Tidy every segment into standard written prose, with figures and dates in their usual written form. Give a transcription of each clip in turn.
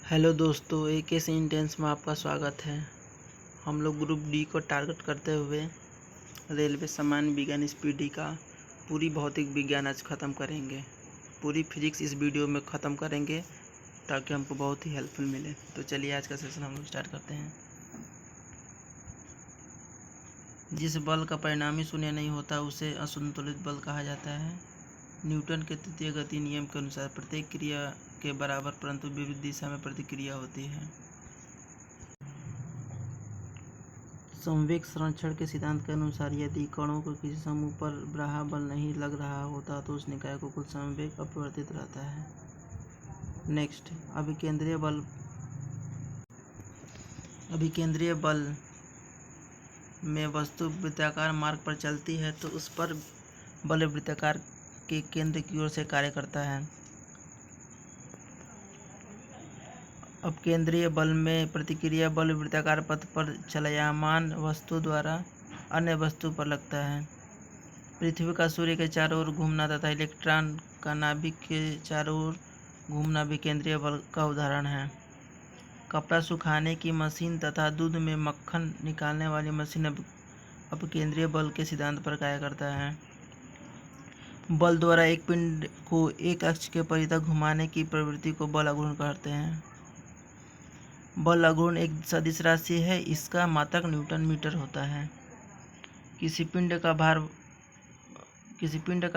Hello दोस्तों, एक ऐसे इंटेंस में आपका स्वागत है। हम लोग ग्रुप डी को टारगेट करते हुए रेलवे सामान्य विज्ञान स्पीडी का पूरी भौतिक विज्ञान आज ख़त्म करेंगे। पूरी फिजिक्स इस वीडियो में ख़त्म करेंगे ताकि हमको बहुत ही हेल्पफुल मिले। तो चलिए आज का सेशन हम लोग स्टार्ट करते हैं। जिस बल का परिणामी शून्य नहीं होता उसे असंतुलित बल कहा जाता है। न्यूटन के तृतीय गति नियम के अनुसार प्रत्येक क्रिया के बराबर परंतु विपरीत दिशा में प्रतिक्रिया होती है। संवेग संरक्षण के सिद्धांत के अनुसार यदि कणों को किसी समूह पर बाह्य बल नहीं लग रहा होता तो उस निकाय को कुल संवेग अपरिवर्तित रहता है। नेक्स्ट, अभिकेंद्रीय बल में वस्तु वृत्ताकार मार्ग पर चलती है तो उस पर बल वृत्ताकार के केंद्र की ओर से कार्य करता है। अपकेंद्रीय बल में प्रतिक्रिया बल वृत्ताकार पथ पर चलयमान वस्तु द्वारा अन्य वस्तु पर लगता है। पृथ्वी का सूर्य के चारों ओर घूमना तथा इलेक्ट्रॉन का नाभिक के चारों ओर घूमना विकेंद्रीय बल का उदाहरण है। कपड़ा सुखाने की मशीन तथा दूध में मक्खन निकालने वाली मशीन अपकेंद्रीय बल के सिद्धांत पर कार्य करता है। बल द्वारा एक पिंड को एक अक्ष के परितः घुमाने की प्रवृत्ति को बल आघूर्ण कहते हैं। बल आघूर्ण एक सदिश राशि है, इसका मात्रक न्यूटन मीटर होता है। किसी पिंड का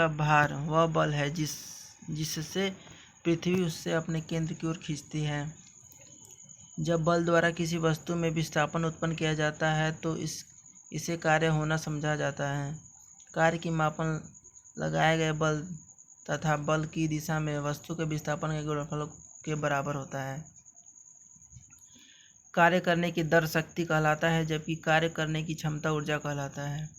भार वह बल है जिससे पृथ्वी उससे अपने केंद्र की ओर खींचती है। जब बल द्वारा किसी वस्तु में विस्थापन उत्पन्न किया जाता है तो इसे कार्य होना समझा जाता है। कार्य की मापन लगाए गए बल तथा बल की दिशा में वस्तु के विस्थापन के गुणनफल के बराबर होता है। कार्य करने की दर शक्ति कहलाता है जबकि कार्य करने की क्षमता ऊर्जा कहलाता है।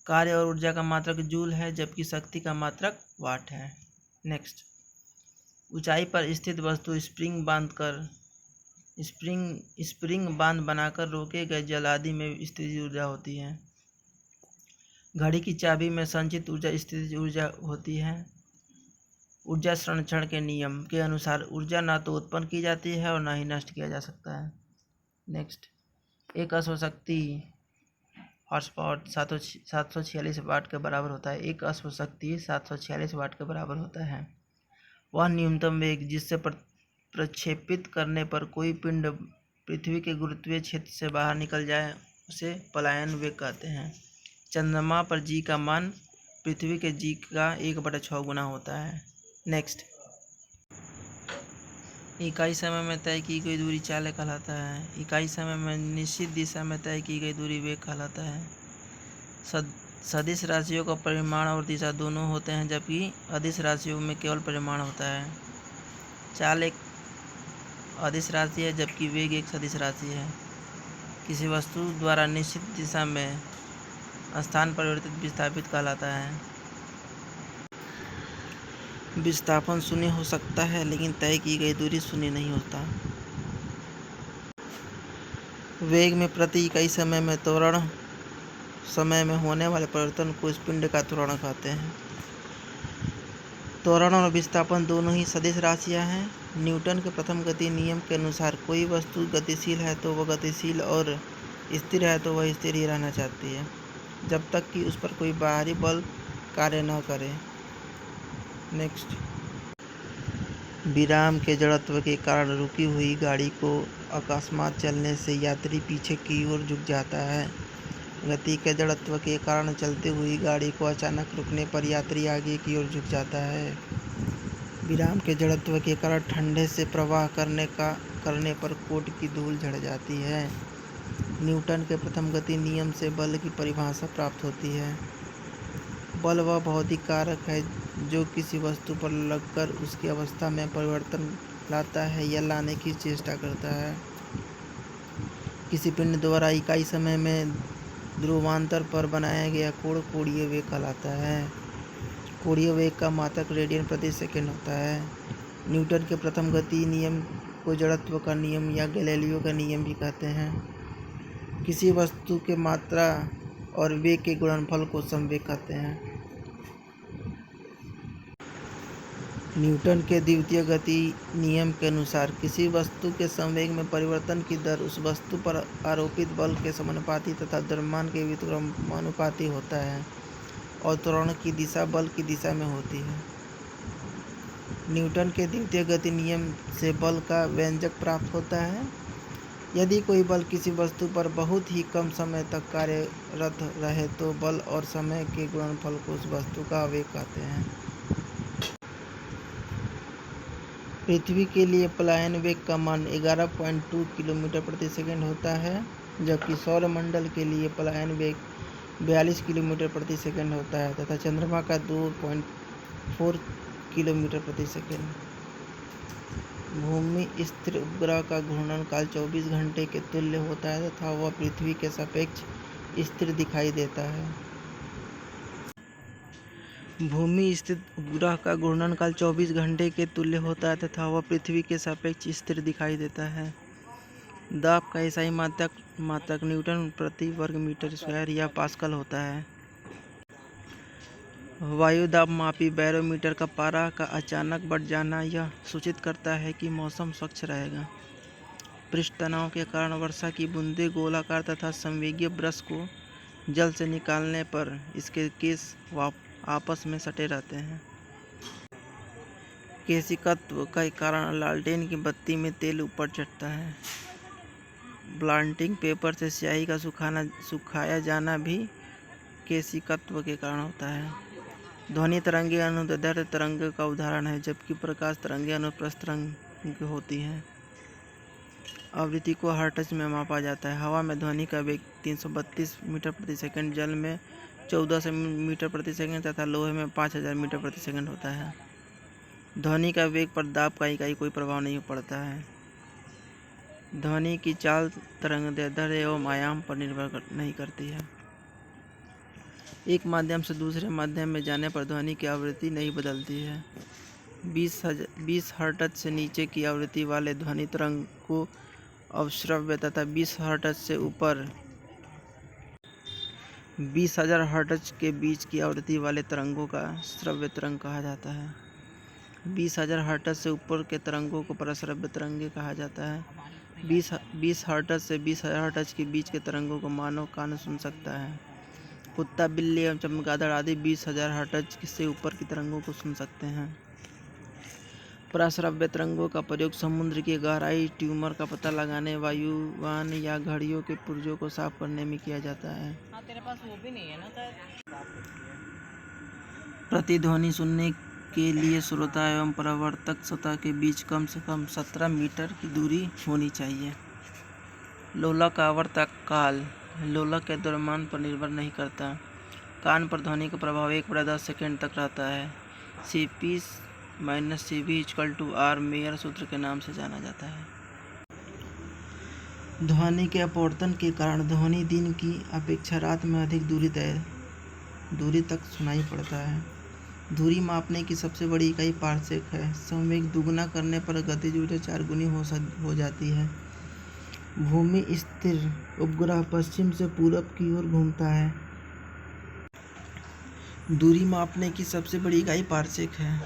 कार्य और ऊर्जा का मात्रक जूल है जबकि शक्ति का मात्रक वाट है। नेक्स्ट, ऊंचाई पर स्थित वस्तु स्प्रिंग बांध बनाकर रोके गए जल आदि में स्थितिज ऊर्जा होती है। घड़ी की चाबी में संचित ऊर्जा स्थितिज ऊर्जा होती है। ऊर्जा संरक्षण के नियम के अनुसार ऊर्जा न तो उत्पन्न की जाती है और न ही नष्ट किया जा सकता है। नेक्स्ट, एक अश्वशक्ति हॉर्स पावर 746 वाट के बराबर होता है। एक अश्वशक्ति 746 वाट के बराबर होता है। वह न्यूनतम वेग जिससे प्रक्षेपित करने पर कोई पिंड पृथ्वी के गुरुत्वीय क्षेत्र से बाहर निकल जाए उसे पलायन वेग कहते हैं। चंद्रमा पर जी का मान पृथ्वी के जी का 1/6 गुना होता है। नेक्स्ट, इकाई समय में तय की गई दूरी चाल कहलाता है। इकाई समय में निश्चित दिशा में तय की गई दूरी वेग कहलाता है। सदिश राशियों का परिमाण और दिशा दोनों होते हैं जबकि अदिश राशियों में केवल परिमाण होता है। चाल एक अदिश राशि है जबकि वेग एक सदिश राशि है। किसी वस्तु द्वारा निश्चित दिशा में स्थान परिवर्तित विस्थापित कहलाता है। विस्थापन शून्य हो सकता है लेकिन तय की गई दूरी शून्य नहीं होता। वेग में प्रति इकाई समय में त्वरण समय में होने वाले परिवर्तन को इस पिंड का त्वरण कहते हैं। त्वरण और विस्थापन दोनों ही सदिश राशियां हैं। न्यूटन के प्रथम गति नियम के अनुसार कोई वस्तु गतिशील है तो वह गतिशील और स्थिर है तो वह स्थिर ही रहना चाहती है जब तक कि उस पर कोई बाहरी बल कार्य न करे। नेक्स्ट, विराम के जड़त्व के कारण रुकी हुई गाड़ी को अकस्मात चलने से यात्री पीछे की ओर झुक जाता है। गति के जड़त्व के कारण चलती हुई गाड़ी को अचानक रुकने पर यात्री आगे की ओर झुक जाता है। विराम के जड़त्व के कारण ठंडे से प्रवाह करने पर कोट की धूल झड़ जाती है। न्यूटन के प्रथम गति नियम से बल की परिभाषा प्राप्त होती है। बल वह भौतिक कारक है जो किसी वस्तु पर लगकर उसकी अवस्था में परिवर्तन लाता है या लाने की चेष्टा करता है। किसी पिंड द्वारा इकाई समय में ध्रुवांतर पर बनाया गया कोण कोणीय वेग कहलाता है। कोणीय वेग का मात्रक रेडियन प्रति सेकंड होता है। न्यूटन के प्रथम गति नियम को जड़त्व का नियम या गैलीलियो का नियम भी कहते हैं। किसी वस्तु के मात्रा और वेग के गुणनफल को संवेग कहते हैं। न्यूटन के द्वितीय गति नियम के अनुसार किसी वस्तु के संवेग में परिवर्तन की दर उस वस्तु पर आरोपित बल के समानुपाती तथा द्रव्यमान के व्युत्क्रमानुपाती होता है और त्वरण की दिशा बल की दिशा में होती है। न्यूटन के द्वितीय गति नियम से बल का व्यंजक प्राप्त होता है। यदि कोई बल किसी वस्तु पर बहुत ही कम समय तक कार्यरत रहे तो बल और समय के गुणनफल को उस वस्तु का आवेग कहते हैं। पृथ्वी के लिए पलायन वेग का मान 11.2 किलोमीटर प्रति सेकंड होता है, जबकि सौरमंडल के लिए पलायन वेग 42 किलोमीटर प्रति सेकंड होता है तथा चंद्रमा का 2.4 किलोमीटर प्रति सेकंड। भूमि स्थिर उपग्रह का घूर्णन काल 24 घंटे के तुल्य होता है तथा वह पृथ्वी के सापेक्ष स्थिर दिखाई देता है। भूमि स्थित उपग्रह का घूर्णन काल 24 घंटे के तुल्य होता है तथा वह पृथ्वी के सापेक्ष स्थिर दिखाई देता है। दाब का ईसाई मात्रक न्यूटन प्रति वर्ग मीटर स्क्वायर या पास्कल होता है। वायु दाब मापी बैरोमीटर का पारा का अचानक बढ़ जाना यह सूचित करता है कि मौसम स्वच्छ रहेगा। पृष्ठ तनाव के कारण वर्षा की बूंदें गोलाकार तथा संवेगीय ब्रश को जल से निकालने पर इसके केस आपस में सटे रहते हैं। केशिकत्व के कारण लालटेन की बत्ती में तेल ऊपर चढ़ता है। ब्लॉटिंग पेपर से स्याही का सुखाया जाना भी केशिकत्व के कारण होता है। ध्वनि तरंगें अनुदैर्ध्य तरंग का उदाहरण है, जबकि प्रकाश तरंगें अनुप्रस्थ तरंग होती हैं। आवृत्ति को हर्ट्ज में मापा जाता है। हवा में ध्वनि का वेग 332 मीटर प्रति सेकंड, जल में 1400 मीटर प्रति सेकंड तथा लोहे में 5000 मीटर प्रति सेकंड होता है। ध्वनि का वेग पर दाब का इकाई कोई प्रभाव नहीं पड़ता है। ध्वनि की चाल तरंगदैर्ध्य एवं आयाम पर निर्भर नहीं करती है। एक माध्यम से दूसरे माध्यम में जाने पर ध्वनि की आवृत्ति नहीं बदलती है। 20 हर्ट्ज से नीचे की आवृत्ति वाले ध्वनि तरंग को अवश्रव्य तथा 20 हर्ट्ज से ऊपर 20,000 हर्ट्ज के बीच की आवृत्ति वाले तरंगों का श्रव्य तरंग कहा जाता है। 20,000 हर्ट्ज से ऊपर के तरंगों को परश्रव्य तरंगे कहा जाता है। 20 हर्ट्ज से 20,000 हर्ट्ज के बीच के तरंगों को मानव कान सुन सकता है। कुत्ता, बिल्ली एवं चमगादड़ आदि 20,000 हर्ट्ज से ऊपर की तरंगों को सुन सकते हैं। परश्रव्य तरंगों का प्रयोग समुद्र की गहराई, ट्यूमर का पता लगाने, वायुयान या घड़ियों के पुर्जों को साफ करने में किया जाता है। तेरे पास वो भी नहीं है ना? प्रतिध्वनि सुनने के लिए श्रोता एवं परावर्तक सतह के बीच कम से कम 17 मीटर की दूरी होनी चाहिए। लोलक आवर्तक काल लोलक के द्रव्यमान पर निर्भर नहीं करता। कान पर ध्वनि का प्रभाव 1/10 सेकंड तक रहता है। CP - CV = R मेयर सूत्र के नाम से जाना जाता है। ध्वनि के अपवर्तन के कारण ध्वनि दिन की अपेक्षा रात में अधिक दूरी तक सुनाई पड़ता है। दूरी मापने की सबसे बड़ी इकाई पार्सेक है। संवेग दुगुना करने पर गतिज ऊर्जा 4 गुनी हो जाती है। भूमि स्थिर उपग्रह पश्चिम से पूरब की ओर घूमता है। दूरी मापने की सबसे बड़ी इकाई पार्सेक है।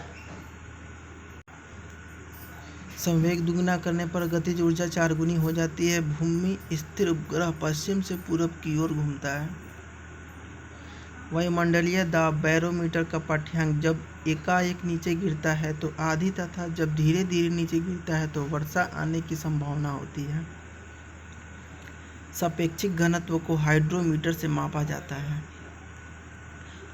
संवेग दुगुना करने पर गतिज ऊर्जा 4 गुनी हो जाती है। भूमि स्थिर उपग्रह पश्चिम से पूरब की ओर घूमता है। वायुमंडलीय दाब बैरोमीटर का पाठ्यांक जब एकाएक नीचे गिरता है तो आधी तथा जब धीरे धीरे नीचे गिरता है तो वर्षा आने की संभावना होती है। सापेक्षिक घनत्व को हाइड्रोमीटर से मापा जाता है।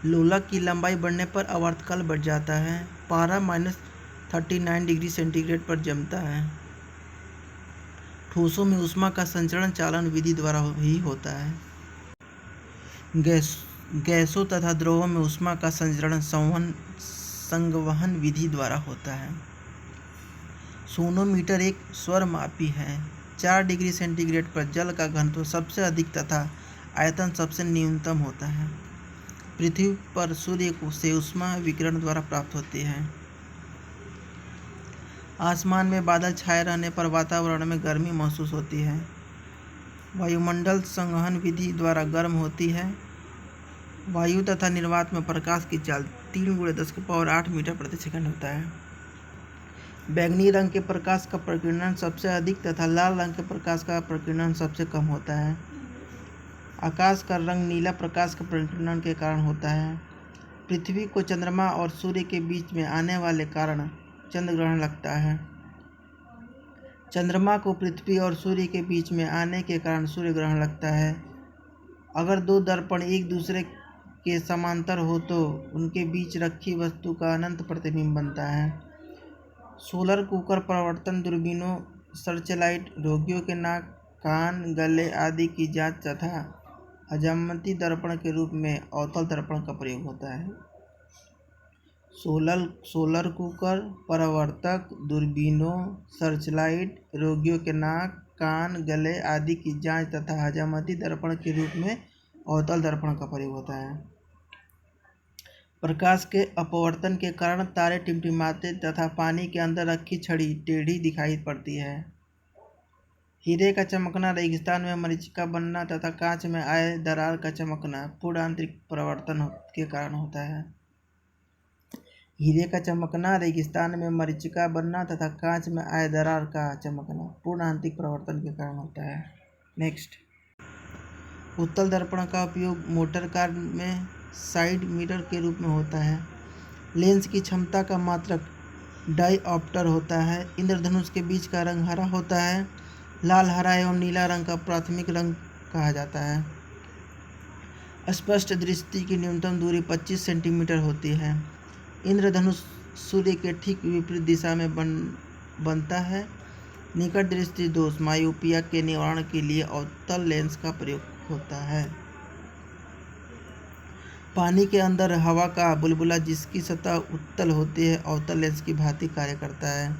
लोलक की लंबाई बढ़ने पर आवर्तकाल बढ़ जाता है। पारा -39 डिग्री सेंटीग्रेड पर जमता है। ठोसों में ऊष्मा का संचरण चालन विधि द्वारा ही होता है। गैसों तथा द्रवों में ऊष्मा का संचरण संवहन विधि द्वारा होता है। सोनोमीटर एक स्वरमापी है। 4 डिग्री सेंटीग्रेड पर जल का घनत्व सबसे अधिक तथा आयतन सबसे न्यूनतम होता है। पृथ्वी पर सूर्य से ऊष्मा विकिरण द्वारा प्राप्त होती है। आसमान में बादल छाए रहने पर वातावरण में गर्मी महसूस होती है। वायुमंडल संवहन विधि द्वारा गर्म होती है। वायु तथा निर्वात में प्रकाश की चाल 3 × 10⁸ मीटर प्रति सेकंड होता है। बैंगनी रंग के प्रकाश का प्रकीर्णन सबसे अधिक तथा लाल रंग के प्रकाश का प्रकीर्णन सबसे कम होता है। आकाश का रंग नीला प्रकाश के प्रकीर्णन के कारण होता है। पृथ्वी को चंद्रमा और सूर्य के बीच में आने वाले कारण चंद्र ग्रहण लगता है। चंद्रमा को पृथ्वी और सूर्य के बीच में आने के कारण सूर्य ग्रहण लगता है। अगर दो दर्पण एक दूसरे के समांतर हो तो उनके बीच रखी वस्तु का अनंत प्रतिबिंब बनता है। सोलर कुकर, परावर्तन दूरबीनों, सर्चलाइट, रोगियों के नाक, कान, गले आदि की जांच तथा हजामती दर्पण के रूप में अवतल दर्पण का प्रयोग होता है। सोलर कुकर, परावर्तक, दूरबीनों, सर्चलाइट, रोगियों के नाक, कान, गले आदि की जांच तथा हजामती दर्पण के रूप में अवतल दर्पण का प्रयोग होता है। प्रकाश के अपवर्तन के कारण तारे टिमटिमाते तथा पानी के अंदर रखी छड़ी टेढ़ी दिखाई पड़ती है। हीरे का चमकना, रेगिस्तान में मरीचिका बनना तथा कांच में आए दरार का चमकना पूर्ण आंतरिक परावर्तन के कारण होता है। हीरे का चमकना, रेगिस्तान में मरीचिका बनना तथा कांच में आए दरार का चमकना पूर्ण आंतरिक परावर्तन के कारण होता है। नेक्स्ट, उत्तल दर्पण का उपयोग मोटर कार में साइड मिरर के रूप में होता है। लेंस की क्षमता का मात्रक डायऑप्टर होता है। इंद्रधनुष के बीच का रंग हरा होता है। लाल, हरा एवं नीला रंग का प्राथमिक रंग कहा जाता है। स्पष्ट दृष्टि की न्यूनतम दूरी 25 सेंटीमीटर होती है। इंद्रधनुष सूर्य के ठीक विपरीत दिशा में बनता है। निकट दृष्टि दोष मायोपिया के निवारण के लिए अवतल लेंस का प्रयोग होता है। पानी के अंदर हवा का बुलबुला जिसकी सतह उत्तल होती है अवतल लेंस की भांति कार्य करता है।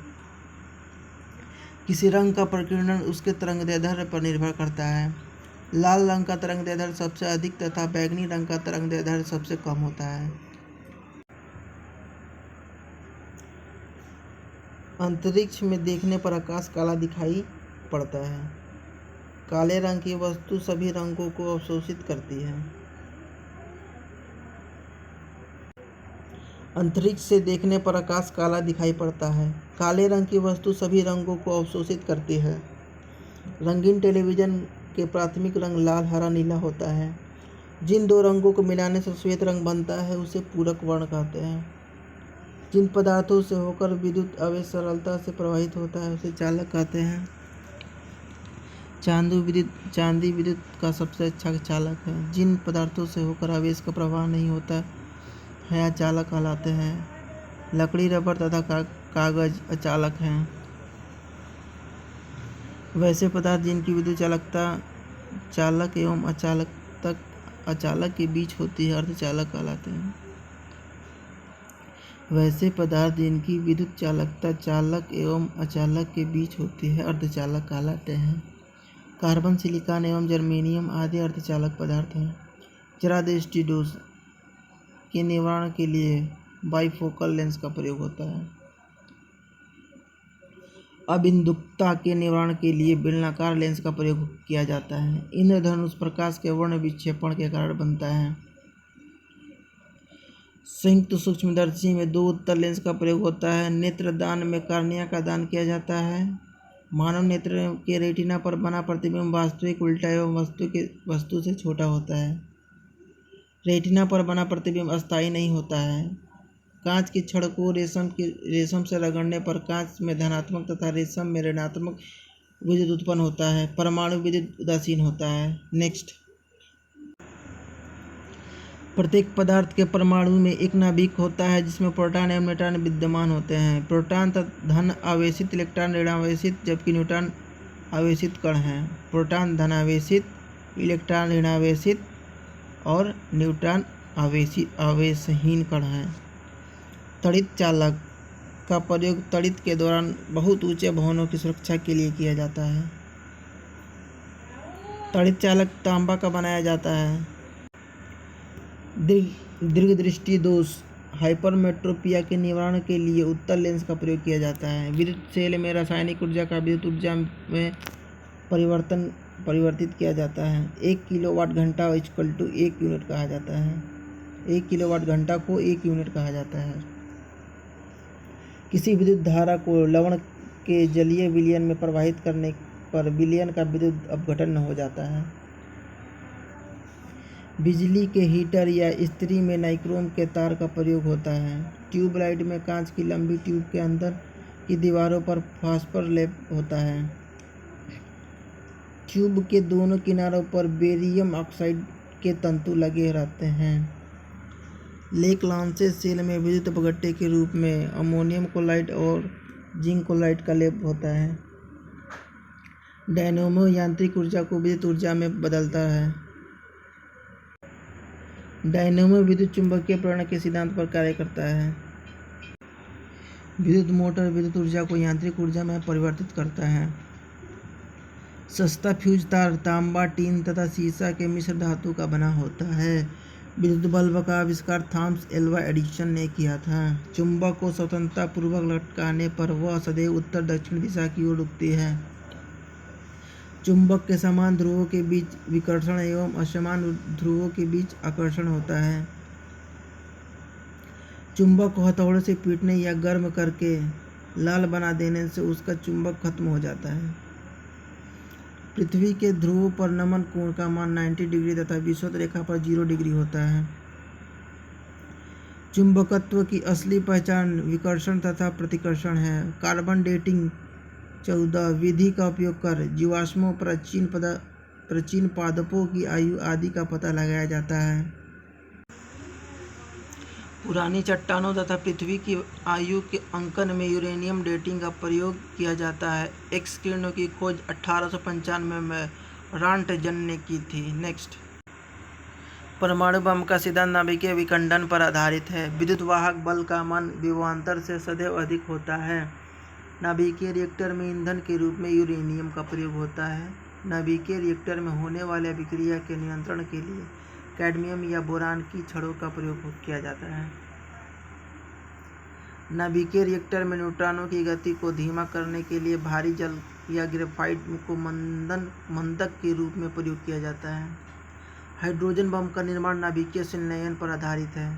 किसी रंग का प्रकीर्णन उसके तरंगदैर्ध्य पर निर्भर करता है। लाल रंग का तरंगदैर्ध्य सबसे अधिक तथा बैंगनी रंग का तरंगदैर्ध्य सबसे कम होता है। अंतरिक्ष में देखने पर आकाश काला दिखाई पड़ता है। काले रंग की वस्तु सभी रंगों को अवशोषित करती है। अंतरिक्ष से देखने पर आकाश काला दिखाई पड़ता है। काले रंग की वस्तु सभी रंगों को अवशोषित करती है। रंगीन टेलीविज़न के प्राथमिक रंग लाल, हरा, नीला होता है। जिन दो रंगों को मिलाने से श्वेत रंग बनता है उसे पूरक वर्ण कहते हैं। जिन पदार्थों से होकर विद्युत आवेश सरलता से प्रवाहित होता है उसे चालक कहते हैं। चांदी विद्युत का सबसे अच्छा चालक है। जिन पदार्थों से होकर आवेश का प्रवाह नहीं होता है अचालक कहलाते हैं। लकड़ी, रबर तथा कागज अचालक हैं। वैसे पदार्थ जिनकी विद्युत चालकता चालक एवं अचालक के बीच होती है अर्धचालक कहलाते हैं। वैसे पदार्थ जिनकी विद्युत चालकता चालक एवं अचालक के बीच होती है अर्धचालक कहलाते हैं। कार्बन, सिलिकॉन एवं जर्मेनियम आदि अर्धचालक पदार्थ हैं। जरा दृष्टि दोष के निवारण के लिए बाइफोकल लेंस का प्रयोग होता है। अबिंदुकता के निवारण के लिए बेलनाकार लेंस का प्रयोग किया जाता है। इंद्रधनुष प्रकाश के वर्ण विक्षेपण के कारण बनता है। संयुक्त सूक्ष्मदर्शी में दो उत्तल लेंस का प्रयोग होता है। नेत्र दान में कार्निया का दान किया जाता है। मानव नेत्र के रेटिना पर बना प्रतिबिंब वास्तविक, उल्टा एवं वस्तु से छोटा होता है। रेटिना पर बना प्रतिबिंब अस्थायी नहीं होता है। कांच की छड़ को रेशम से रगड़ने पर कांच में धनात्मक तथा रेशम में ऋणात्मक विद्युत उत्पन्न होता है। परमाणु विद्युत उदासीन होता है। नेक्स्ट, प्रत्येक पदार्थ के परमाणु में एक नाभिक होता है जिसमें प्रोटॉन एवं न्यूट्रॉन विद्यमान होते हैं। प्रोटॉन धन आवेशित, इलेक्ट्रॉन ऋण आवेशित, जबकि न्यूट्रॉन आवेशित कण हैं। प्रोटॉन धन आवेशित, इलेक्ट्रॉन ऋण आवेशित और न्यूट्रॉन आवेशहीन कण हैं। तड़ित चालक का प्रयोग तड़ित के दौरान बहुत ऊंचे भवनों की सुरक्षा के लिए किया जाता है। तड़ित चालक तांबा का बनाया जाता है। दीर्घ दृष्टि दोष हाइपरमेट्रोपिया के निवारण के लिए उत्तल लेंस का प्रयोग किया जाता है। विद्युत सेल में रासायनिक ऊर्जा का विद्युत ऊर्जा में परिवर्तित किया जाता है। 1 किलोवाट घंटा इक्वल टू 1 यूनिट कहा जाता है। 1 किलोवाट घंटा को 1 यूनिट कहा जाता है। किसी विद्युत धारा को लवण के जलीय विलयन में प्रवाहित करने पर विलयन का विद्युत अपघटन हो जाता है। बिजली के हीटर या इस्त्री में नाइक्रोम के तार का प्रयोग होता है। ट्यूबलाइट में कांच की लंबी ट्यूब के अंदर की दीवारों पर फास्फर लेप होता है। ट्यूब के दोनों किनारों पर बेरियम ऑक्साइड के तंतु लगे रहते हैं। लेक लांसेस सेल में विद्युत अपघट्य के रूप में अमोनियम क्लोराइड और जिंक क्लोराइड का लेप होता है। डायनेमो यांत्रिक ऊर्जा को विद्युत ऊर्जा में बदलता है। डायनेमो विद्युत चुंबकीय प्रेरण के सिद्धांत पर कार्य करता है। विद्युत मोटर विद्युत ऊर्जा को यांत्रिक ऊर्जा में परिवर्तित करता है। सस्ता फ्यूज तार तांबा, टीन तथा सीसा के मिश्र धातु का बना होता है। विद्युत बल्ब का आविष्कार थॉमस एल्वा एडिसन ने किया था। चुंबक को स्वतंत्रता पूर्वक लटकाने पर वह सदैव उत्तर दक्षिण दिशा की ओर रुकती है। चुंबक के समान ध्रुवों के बीच विकर्षण एवं असमान ध्रुवों के बीच आकर्षण होता है। चुंबक को हथौड़े से पीटने या गर्म करके लाल बना देने से उसका चुंबक खत्म हो जाता है। पृथ्वी के ध्रुवों पर नमन कोण का मान 90 डिग्री तथा विषुवत रेखा पर 0 डिग्री होता है। चुंबकत्व की असली पहचान विकर्षण तथा प्रतिकर्षण है। कार्बन डेटिंग 14 विधि का उपयोग कर जीवाश्मों, प्राचीन पादपों की आयु आदि का पता लगाया जाता है। पुरानी चट्टानों तथा पृथ्वी की आयु के अंकन में यूरेनियम डेटिंग का प्रयोग किया जाता है। एक्स किरणों की खोज 1895 में रॉन्टजन ने की थी। नेक्स्ट, परमाणु बम का सिद्धांत नाभिकीय विखंडन पर आधारित है। विद्युत वाहक बल का मान विभवांतर से सदैव अधिक होता है। नाभिकीय रिएक्टर में ईंधन के रूप में यूरेनियम का प्रयोग होता है। नाभिकीय रिएक्टर में होने वाले अभिक्रिया के नियंत्रण के लिए कैडमियम या बोरान की छड़ों का प्रयोग किया जाता है। नाभिकीय रिएक्टर में न्यूट्रॉनों की गति को धीमा करने के लिए भारी जल या ग्रेफाइट को मंदक के रूप में प्रयोग किया जाता है। हाइड्रोजन बम का निर्माण नाभिकीय संलयन पर आधारित है।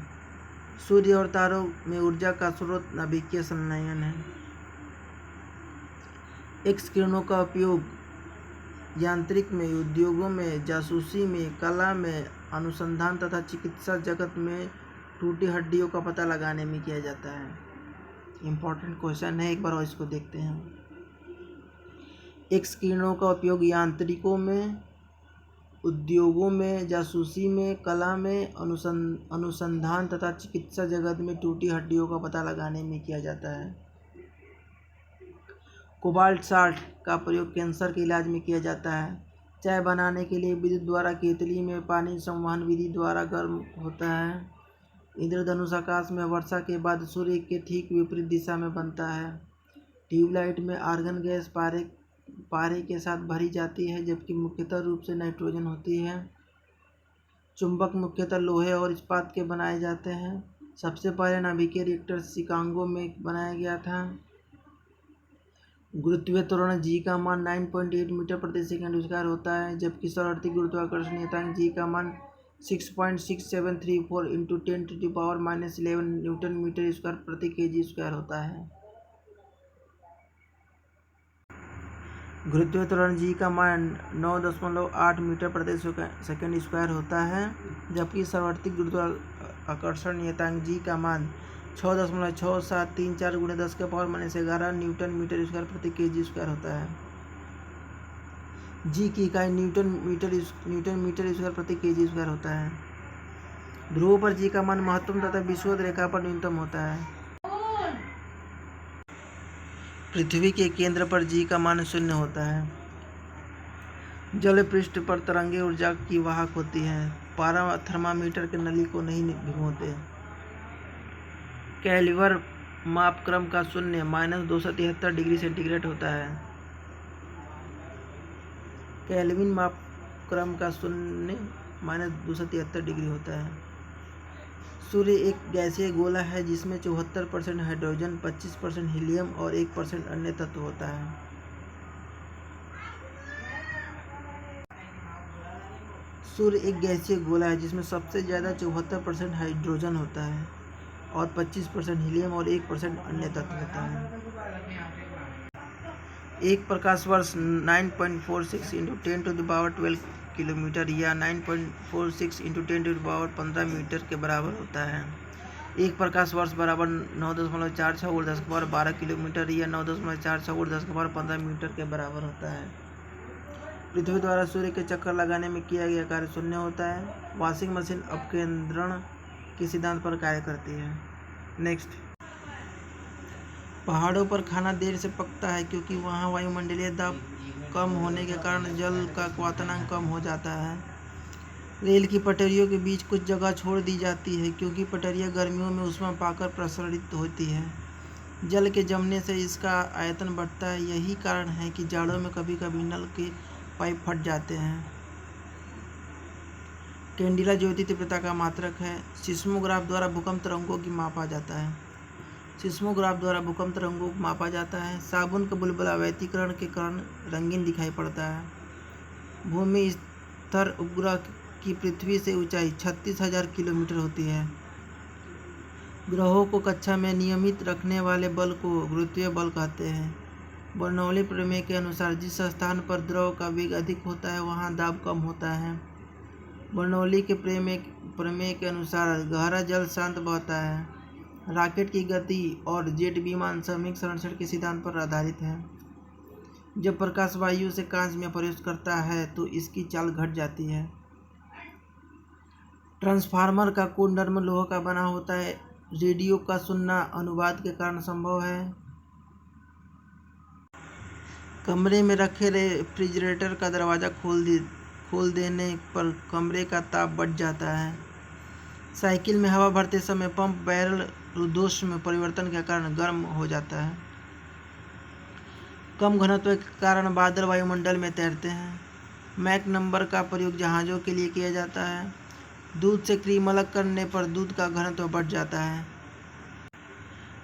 सूर्य और तारों में ऊर्जा का स्रोत नाभिकीय संलयन है। एक्स किरणों का उपयोग यांत्रिक में, उद्योगों में, जासूसी में, कला में, अनुसंधान तथा चिकित्सा जगत में टूटी हड्डियों का पता लगाने में किया जाता है। इम्पोर्टेंट क्वेश्चन है, एक बार और इसको देखते हैं। एक्स किरणों का उपयोग यांत्रिकों में, उद्योगों में, जासूसी में, कला में, अनुसंधान तथा चिकित्सा जगत में टूटी हड्डियों का पता लगाने में किया जाता है। कोबाल्ट साल्ट का प्रयोग कैंसर के इलाज में किया जाता है। चाय बनाने के लिए विद्युत द्वारा केतली में पानी संवहन विधि द्वारा गर्म होता है। इंद्रधनुष आकाश में वर्षा के बाद सूर्य के ठीक विपरीत दिशा में बनता है। ट्यूबलाइट में आर्गन गैस पारे के साथ भरी जाती है, जबकि मुख्यतः रूप से नाइट्रोजन होती है। चुंबक मुख्यतः लोहे और इस्पात के बनाए जाते हैं। सबसे पहले नाभिकीय रिएक्टर शिकागो में बनाया गया था। गुरुत्वीय त्वरण जी का मान 9.8 मीटर प्रति सेकंड स्क्वायर होता है, जबकि सरवर्ती गुरुत्वाकर्षण नियतांक जी का मान 6.6734 × 10⁻11 न्यूटन मीटर स्क्वायर प्रति केजी स्क्वायर होता है। गुरुत्वीय त्वरण जी का मान 9.8 मीटर प्रति सेकंड स्क्वायर होता है, जबकि सरवर्ती गुरुत्वाकर्षण नियतांक जी का मान 6.6734 × 10⁻11 न्यूटन मीटर स्क्वायर प्रति केजी स्क्वायर होता है। जी की इकाई न्यूटन मीटर स्क्वायर प्रति केजी स्क्वायर होता है। ध्रुवों पर जी का मान महत्तम तथा विषुवत रेखा पर न्यूनतम होता है। पृथ्वी के केंद्र पर जी का मान 0 होता है। जल पृष्ठ पर तरंगे ऊर्जा की वाहक होती है। पारा थर्मामीटर के नली को नहीं भिगोते। कैल्विन मापक्रम का शून्य -273 डिग्री सेंटीग्रेड होता है। कैल्विन मापक्रम का शून्य -273 डिग्री होता है। सूर्य एक गैसीय गोला है जिसमें 74% हाइड्रोजन, 25% हीलियम और 1% अन्य तत्व होता है। सूर्य एक गैसीय गोला है जिसमें सबसे ज़्यादा 74% हाइड्रोजन होता है। और 25% हीलियम और 1% अन्य तत्व होता है। एक प्रकाश वर्ष 9.46 इंटू 10⁻12 किलोमीटर या 9.46 इंटू 10⁻15 मीटर के बराबर होता है। एक प्रकाश वर्ष बराबर 9.46 × 10⁻12 किलोमीटर या 9.46 × 10⁻15 मीटर के बराबर होता है। पृथ्वी द्वारा सूर्य के चक्कर लगाने में किया गया कार्य शून्य होता है। वॉशिंग मशीन अपकेंद्रण के सिद्धांत पर कार्य करती है। नेक्स्ट, पहाड़ों पर खाना देर से पकता है क्योंकि वहाँ वायुमंडलीय दाब कम होने के कारण जल का क्वथनांक कम हो जाता है। रेल की पटरियों के बीच कुछ जगह छोड़ दी जाती है क्योंकि पटरियाँ गर्मियों में ऊष्मा पाकर प्रसारित होती है। जल के जमने से इसका आयतन बढ़ता है। यही कारण है कि जाड़ों में कभी कभी नल के पाइप फट जाते हैं। कैंडिला ज्योति तीव्रता का मात्रक है। सिस्मोग्राफ द्वारा भूकंप तरंगों की मापा जाता है। सिस्मोग्राफ द्वारा भूकंप तरंगों को मापा जाता है। साबुन का बुलबुला व्यतिकरण के कारण रंगीन दिखाई पड़ता है। भूमि स्तर उपग्रह की पृथ्वी से ऊंचाई 36,000 किलोमीटर होती है। ग्रहों को कक्षा में नियमित रखने वाले बल को गुरुत्वीय बल कहते हैं। बर्नौली प्रमेय के अनुसार जिस स्थान पर द्रव का वेग अधिक होता है वहाँ दाब कम होता है। बर्नौली के प्रमेय के अनुसार गहरा जल शांत बहता है। रॉकेट की गति और जेट विमान सामयिक संरक्षण के सिद्धांत पर आधारित है। जब प्रकाश वायु से कांच में प्रवेश करता है तो इसकी चाल घट जाती है। ट्रांसफार्मर का कोड नर्म लोहा का बना होता है। रेडियो का सुनना अनुवाद के कारण संभव है। कमरे में रखे रेफ्रिजरेटर का दरवाज़ा खोल देने पर कमरे का ताप बढ़ जाता है। साइकिल में हवा भरते समय पंप बैरल रुद्धोष्म में परिवर्तन के कारण गर्म हो जाता है। कम घनत्व के कारण बादल वायुमंडल में तैरते हैं। मैक नंबर का प्रयोग जहाज़ों के लिए किया जाता है। दूध से क्रीम अलग करने पर दूध का घनत्व बढ़ जाता है।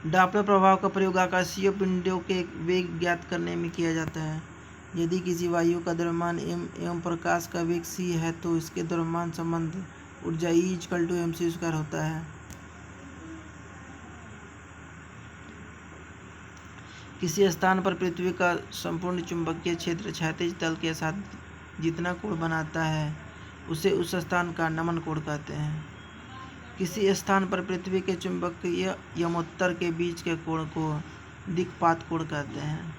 डॉपलर प्रभाव का प्रयोग आकाशीय पिंडों के वेग ज्ञात करने में किया जाता है। यदि किसी वायु का द्रव्यमान m एवं प्रकाश का वेग c है तो इसके द्रव्यमान संबंध ऊर्जा E=mc² होता है। किसी स्थान पर पृथ्वी का संपूर्ण चुंबकीय क्षेत्र क्षैतिज तल के साथ जितना कोण बनाता है उसे उस स्थान का नमन कोण कहते हैं। किसी स्थान पर पृथ्वी के चुंबकीय यमोत्तर के बीच के कोण को दिक्पात कोण कहते हैं।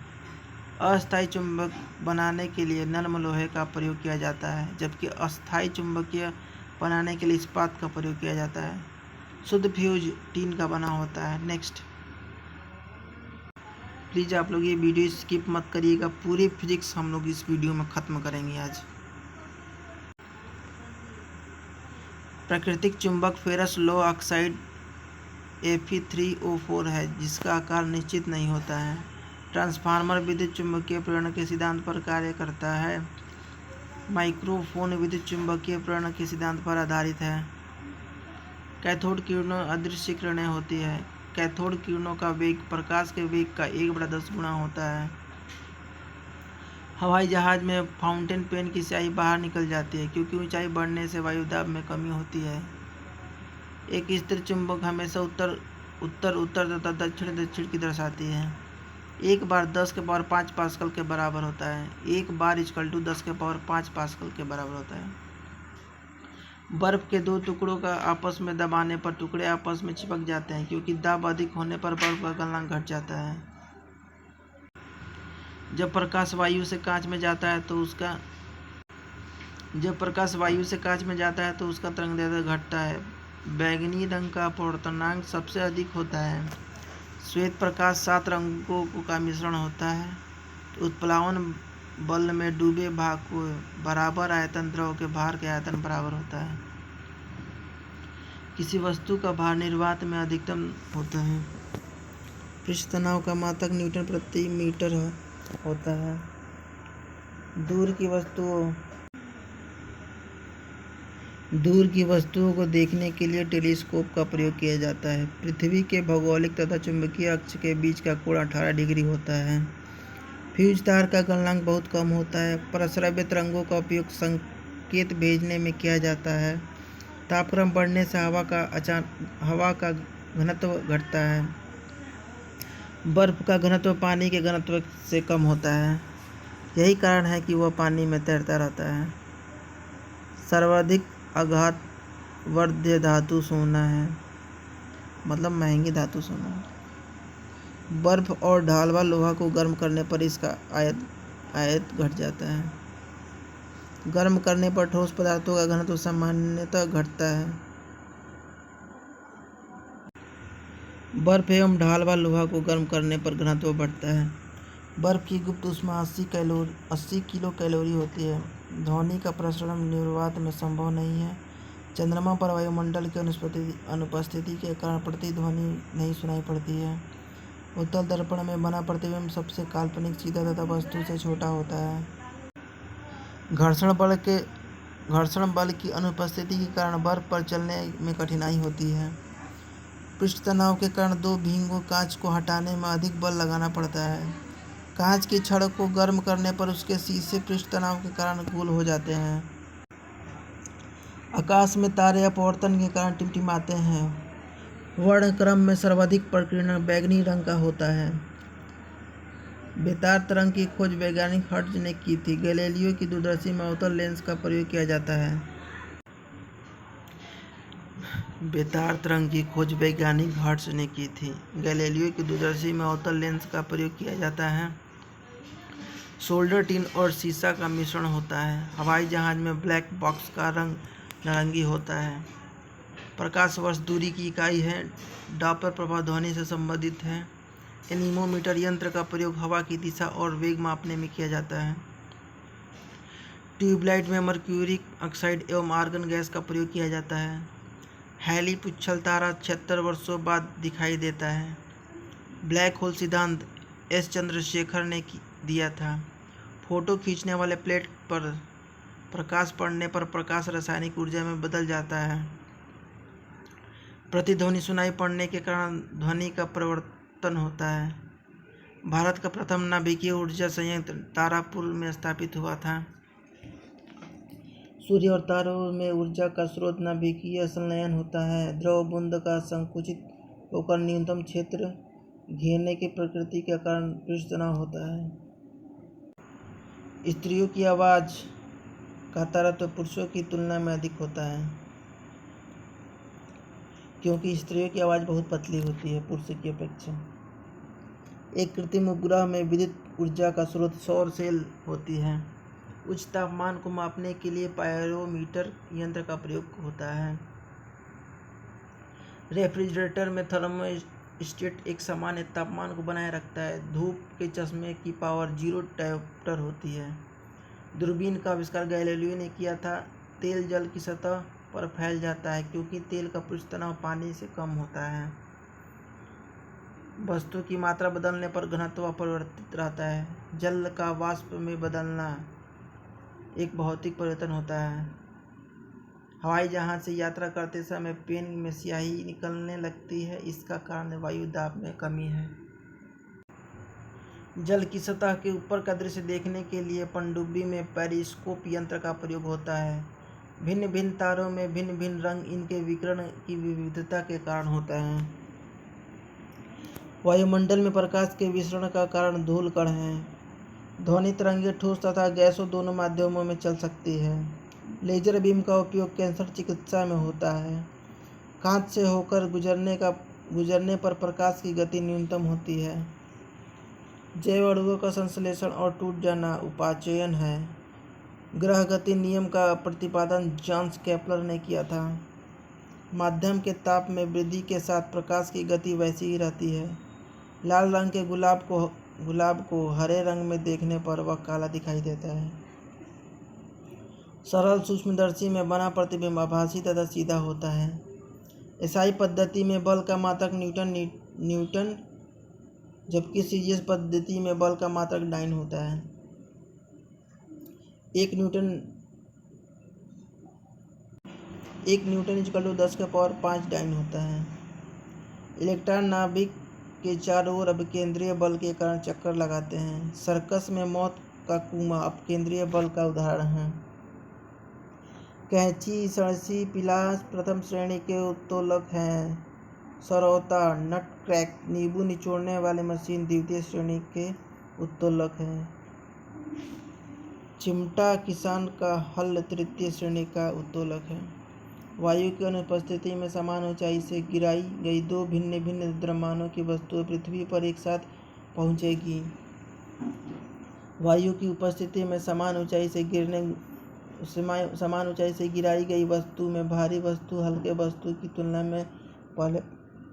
अस्थायी चुंबक बनाने के लिए नरम लोहे का प्रयोग किया जाता है जबकि अस्थायी चुंबकीय बनाने के लिए इस्पात का प्रयोग किया जाता है। शुद्ध फ्यूज टीन का बना होता है। नेक्स्ट, प्लीज़ आप लोग ये वीडियो स्किप मत करिएगा। पूरी फिजिक्स हम लोग इस वीडियो में ख़त्म करेंगे आज। प्राकृतिक चुंबक फेरस लौह ऑक्साइड Fe3O4 है जिसका आकार निश्चित नहीं होता है। ट्रांसफार्मर विद्युत चुंबकीय प्रेरण के सिद्धांत पर कार्य करता है। माइक्रोफोन विद्युत चुंबकीय प्रेरण के सिद्धांत पर आधारित है। कैथोड किरणों अदृश्य किरणें होती है। कैथोड किरणों का वेग प्रकाश के वेग का 1/10 गुना होता है। हवाई जहाज में फाउंटेन पेन की स्याही बाहर निकल जाती है क्योंकि ऊंचाई बढ़ने से वायुदाब में कमी होती है। एक स्थिर चुंबक हमेशा उत्तर तथा दक्षिण की दर्शाती है। एक बार 10⁵ पास्कल के बराबर होता है। एक बार = 10⁵ पास्कल के बराबर होता है। बर्फ के दो टुकड़ों का आपस में दबाने पर टुकड़े आपस में चिपक जाते हैं क्योंकि दाब अधिक होने पर बर्फ का गलनांक घट जाता है। जब प्रकाश वायु से कांच में जाता है तो उसका तरंगदैर्ध्य घटता है। बैंगनी रंग का अपवर्तनांक सबसे अधिक होता है। श्वेत प्रकाश 7 रंगों का मिश्रण होता है। उत्प्लावन बल में डूबे भाग को बराबर आयतन द्रव के भार के आयतन बराबर होता है। किसी वस्तु का भार निर्वात में अधिकतम होता है। पृष्ठ तनाव का मात्रक न्यूटन प्रति मीटर होता है। दूर की वस्तुओं को देखने के लिए टेलीस्कोप का प्रयोग किया जाता है। पृथ्वी के भौगोलिक तथा चुंबकीय अक्ष के बीच का कोण 18 डिग्री होता है। फ्यूज तार का गलनांक बहुत कम होता है। प्रस्रव्य तरंगों का उपयोग संकेत भेजने में किया जाता है। तापक्रम बढ़ने से हवा का घनत्व घटता है। बर्फ का घनत्व पानी के घनत्व से कम होता है, यही कारण है कि वह पानी में तैरता रहता है। सर्वाधिक आघात वर्ध्य धातु सोना है, मतलब महंगी धातु सोना है। बर्फ और ढालवा लोहा को गर्म करने पर इसका आयत घट जाता है। गर्म करने पर ठोस पदार्थों का घनत्व सामान्यतः घटता है। बर्फ एवं ढालवा लोहा को गर्म करने पर घनत्व बढ़ता है। बर्फ की गुप्त ऊष्मा 80 किलो कैलोरी होती है। ध्वनि का प्रसरण निर्वात में संभव नहीं है। चंद्रमा पर वायुमंडल की अनुपस्थिति के कारण प्रतिध्वनि नहीं सुनाई पड़ती है। उत्तल दर्पण में बना प्रतिबिंब सबसे काल्पनिक, सीधा तथा वस्तु से छोटा होता है। घर्षण बल की अनुपस्थिति के कारण बर्फ पर चलने में कठिनाई होती है। पृष्ठ तनाव के कारण दो भींगे कांच को हटाने में अधिक बल लगाना पड़ता है। कांच की छड़ को गर्म करने पर उसके शीशे पृष्ठ तनाव के कारण गोल हो जाते हैं। आकाश में तारे अपवर्तन के कारण टिमटिमाते हैं। वर्णक्रम में सर्वाधिक प्रकीर्णन बैंगनी रंग का होता है। बेतार तरंग की खोज वैज्ञानिक हर्ट्ज ने की थी। गैलीलियो की दूरदर्शी में अवतल लेंस का प्रयोग किया जाता है। बेतार तरंग की खोज वैज्ञानिक हर्ट्ज ने की थी। गैलीलियो की दूरदर्शी में अवतल लेंस का प्रयोग किया जाता है। सोल्डर टिन और सीसा का मिश्रण होता है। हवाई जहाज में ब्लैक बॉक्स का रंग नारंगी होता है। प्रकाश वर्ष दूरी की इकाई है। डॉपलर प्रभाव ध्वनि से संबंधित है। एनीमोमीटर यंत्र का प्रयोग हवा की दिशा और वेग मापने में किया जाता है। ट्यूबलाइट में मर्क्यूरिक ऑक्साइड एवं आर्गन गैस का प्रयोग किया जाता है। हैली पुच्छल तारा 76 वर्षों बाद दिखाई देता है। ब्लैक होल सिद्धांत एस चंद्रशेखर ने दिया था। फोटो खींचने वाले प्लेट पर प्रकाश पड़ने पर प्रकाश रासायनिक ऊर्जा में बदल जाता है। प्रतिध्वनि सुनाई पड़ने के कारण ध्वनि का परिवर्तन होता है। भारत का प्रथम नाभिकीय ऊर्जा संयंत्र तारापुर में स्थापित हुआ था। सूर्य और तारों में ऊर्जा का स्रोत नाभिकीय संलयन होता है। द्रव बूंद का संकुचित होकर न्यूनतम क्षेत्र घेरने की प्रकृति के कारण पृष्ठ तनाव होता है। स्त्रियों की आवाज़ का तारतम्य पुरुषों की तुलना में अधिक होता है, क्योंकि स्त्रियों की आवाज़ बहुत पतली होती है पुरुषों की अपेक्षा। एक कृत्रिम उपग्रह में विद्युत ऊर्जा का स्रोत सौर सेल होती है। उच्च तापमान को मापने के लिए पायरोमीटर यंत्र का प्रयोग होता है। रेफ्रिजरेटर में थर्मोस्टेट एक सामान्य तापमान को बनाए रखता है। धूप के चश्मे की पावर 0 डायोप्टर होती है। दूरबीन का आविष्कार गैलीलियो ने किया था। तेल जल की सतह पर फैल जाता है क्योंकि तेल का पृष्ठ तनाव पानी से कम होता है। वस्तु की मात्रा बदलने पर घनत्व अपरिवर्तित रहता है। जल का वाष्प में बदलना एक भौतिक परिवर्तन होता है। हवाई जहाज से यात्रा करते समय पेन में स्याही निकलने लगती है। इसका कारण वायु दाब में कमी है। जल की सतह के ऊपर का दृश्य देखने के लिए पनडुब्बी में पेरिस्कोप यंत्र का प्रयोग होता है। भिन्न भिन्न तारों में भिन्न भिन्न रंग इनके विकिरण की विविधता के कारण होता है। वायुमंडल में प्रकाश के विसरण का कारण धूल कण है। ध्वनि तरंगें ठोस तथा गैसों दोनों माध्यमों में चल सकती है। लेजर बीम का उपयोग कैंसर चिकित्सा में होता है। कांच से होकर गुजरने पर प्रकाश की गति न्यूनतम होती है। जैव अणुओं का संश्लेषण और टूट जाना उपाचयन है। ग्रह गति नियम का प्रतिपादन जॉन्स केपलर ने किया था। माध्यम के ताप में वृद्धि के साथ प्रकाश की गति वैसी ही रहती है। लाल रंग के गुलाब को हरे रंग में देखने पर वह काला दिखाई देता है। सरल सूक्ष्मदर्शी में बना प्रतिबिंब आभासी तथा सीधा होता है। एसआई पद्धति में बल का मात्रक न्यूटन जबकि सीजीएस पद्धति में बल का मात्रक डाइन होता है। 1 न्यूटन = 10⁵ डाइन होता है। इलेक्ट्रॉन नाभिक के चारों ओर अपकेंद्रीय बल के कारण चक्कर लगाते हैं। सर्कस में मौत का कुआं अपकेंद्रीय बल का उदाहरण है। कैंची, सणसी, पिलास प्रथम श्रेणी के उत्तोलक हैं। सरौता, नट क्रैक, नींबू निचोड़ने वाली मशीन द्वितीय श्रेणी के उत्तोलक हैं। चिमटा किसान का हल तृतीय श्रेणी का उत्तोलक है। वायु की अनुपस्थिति में समान ऊंचाई से गिराई गई दो भिन्न भिन्न द्रव्यमानों की वस्तुएं पृथ्वी पर एक साथ पहुंचेगी। वायु की उपस्थिति में समान ऊंचाई से गिराई गई वस्तु में भारी वस्तु हल्के वस्तु की तुलना में पहले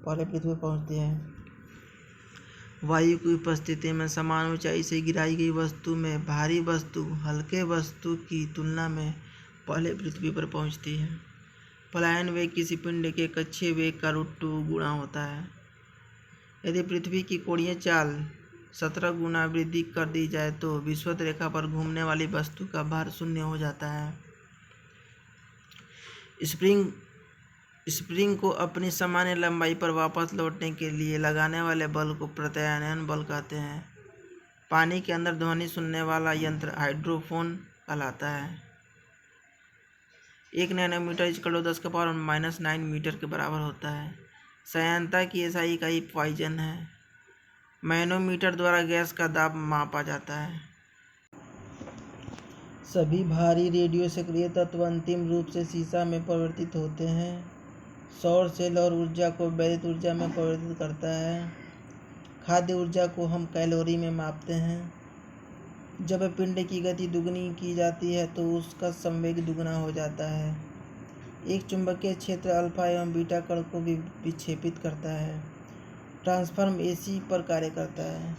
पृथ्वी पर पहुंचती है। वायु की उपस्थिति में समान ऊंचाई से गिराई गई वस्तु में भारी वस्तु हल्के वस्तु की तुलना में पहले पृथ्वी पर पहुंचती है। पलायन वेग किसी पिंड के कक्षीय वेग का √2 गुणा होता है। यदि पृथ्वी की कोणीय चाल 17 गुना वृद्धि कर दी जाए तो विषुवत रेखा पर घूमने वाली वस्तु का भार 0 हो जाता है। स्प्रिंग को अपनी सामान्य लंबाई पर वापस लौटने के लिए लगाने वाले बल को प्रत्यानयन बल कहते हैं। पानी के अंदर ध्वनि सुनने वाला यंत्र हाइड्रोफोन कहलाता है। 1 नैनोमीटर = 10⁻⁻9 मीटर के बराबर होता है। सयांता की SI इकाई पॉइजन है। मैनोमीटर द्वारा गैस का दाब मापा जाता है। सभी भारी रेडियो सक्रिय तत्व अंतिम रूप से सीसा में परिवर्तित होते हैं। सौर सेल और ऊर्जा को वैद्युत ऊर्जा में परिवर्तित करता है। खाद्य ऊर्जा को हम कैलोरी में मापते हैं। जब पिंड की गति दुगनी की जाती है तो उसका संवेग दुगना हो जाता है। एक चुंबकीय क्षेत्र अल्फा एवं बीटा कण को विक्षेपित करता है। ट्रांसफॉर्म AC पर कार्य करता है।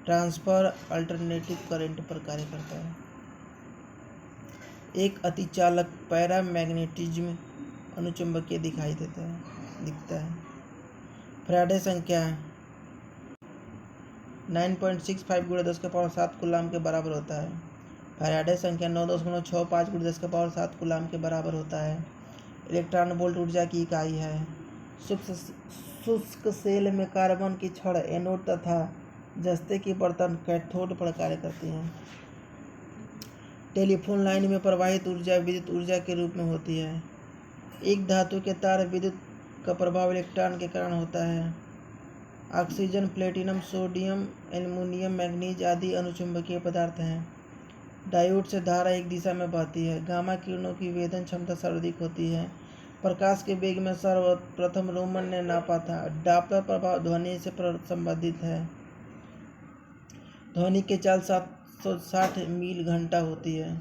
ट्रांसफर अल्टरनेटिव करंट पर कार्य करता है। एक अतिचालक पैरामैग्नेटिज्म अनुचुंबकीय दिखता है। फैराडे संख्या 9.65 × 10⁻7 कूलाम के बराबर होता है। फैराडे संख्या 9.65 × 10⁻7 कूलाम के बराबर होता है। इलेक्ट्रॉन वोल्ट ऊर्जा की इकाई है। शुष्क सेल में कार्बन की छड़ एनोड तथा जस्ते की बर्तन कैथोड पर कार्य करती हैं। टेलीफोन लाइन में प्रवाहित ऊर्जा विद्युत ऊर्जा के रूप में होती है। एक धातु के तार विद्युत का प्रभाव इलेक्ट्रॉन के कारण होता है। Oxygen, platinum, sodium, aluminium, manganese आदि अनुचुंबकीय पदार्थ हैं। डायोड से धारा एक दिशा में बहती है। गामा किरणों की वेधन क्षमता सर्वाधिक होती है। प्रकाश के वेग में सर्वप्रथम रोमन ने नापा था। डॉपलर प्रभाव ध्वनि से संबंधित है। ध्वनि की चाल 760 मील घंटा होती है।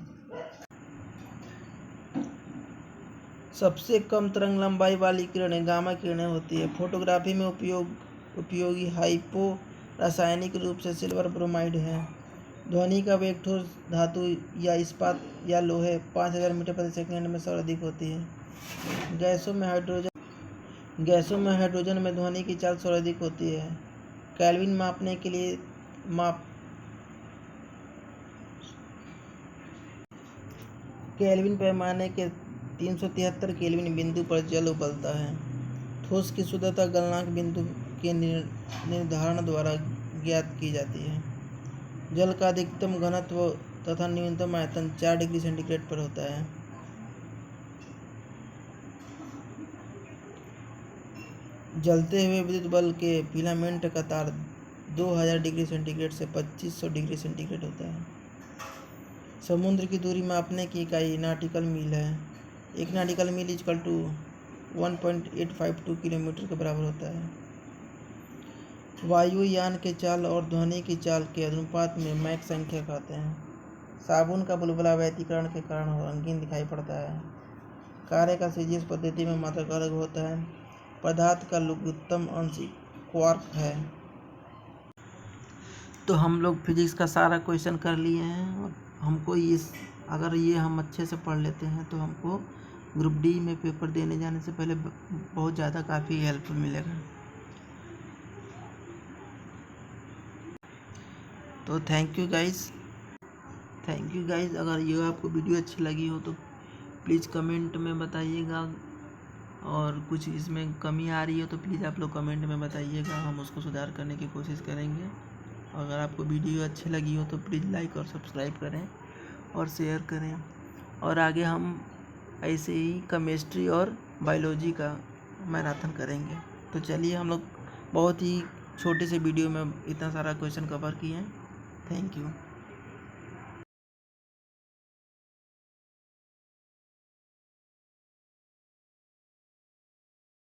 सबसे कम तरंग लंबाई वाली किरणें गामा किरणें होती है। फोटोग्राफी में उपयोगी हाइपो रासायनिक रूप से सिल्वर ब्रोमाइड है। ध्वनि का वेग ठोस धातु या इस्पात या लोहे 5000 मीटर प्रति सेकंड में सर्वाधिक होती है। गैसों में हाइड्रोजन में ध्वनि की चाल सर्वाधिक होती है। केल्विन मापने के लिए केल्विन पैमाने के 373 केल्विन बिंदु पर जल उबलता है। ठोस की शुद्धता गलनांक बिंदु के निर्धारण द्वारा ज्ञात की जाती है। जल का अधिकतम घनत्व तथा न्यूनतम आयतन 4 डिग्री सेंटीग्रेड पर होता है। जलते हुए विद्युत बल के फिलामेंट का तार 2000 डिग्री सेंटीग्रेड से 2500 डिग्री सेंटीग्रेड होता है। समुद्र की दूरी मापने की इकाई नॉटिकल मील है। एक नॉटिकल मील = 1.852 किलोमीटर के बराबर होता है। वायुयान के चाल और ध्वनि की चाल के अनुपात में मैक संख्या कहते हैं। साबुन का बुलबुला व्यतिकरण के कारण रंगीन दिखाई पड़ता है। कार्य का सीजीएस पद्धति में मात्रक अलग होता है। पदार्थ का लघुत्तम अंश क्वार्क है। तो हम लोग फिजिक्स का सारा क्वेश्चन कर लिए हैं और हमको अगर ये हम अच्छे से पढ़ लेते हैं तो हमको ग्रुप डी में पेपर देने जाने से पहले बहुत ज़्यादा काफ़ी हेल्प मिलेगा। तो थैंक यू गाइस। अगर ये आपको वीडियो अच्छी लगी हो तो प्लीज़ कमेंट में बताइएगा, और कुछ इसमें कमी आ रही हो तो प्लीज़ आप लोग कमेंट में बताइएगा, हम उसको सुधार करने की कोशिश करेंगे। अगर आपको वीडियो अच्छी लगी हो तो प्लीज़ लाइक और सब्सक्राइब करें और शेयर करें, और आगे हम ऐसे ही केमिस्ट्री और बायोलॉजी का मैराथन करेंगे। तो चलिए, हम लोग बहुत ही छोटे से वीडियो में इतना सारा क्वेश्चन कवर किए हैं। Thank you.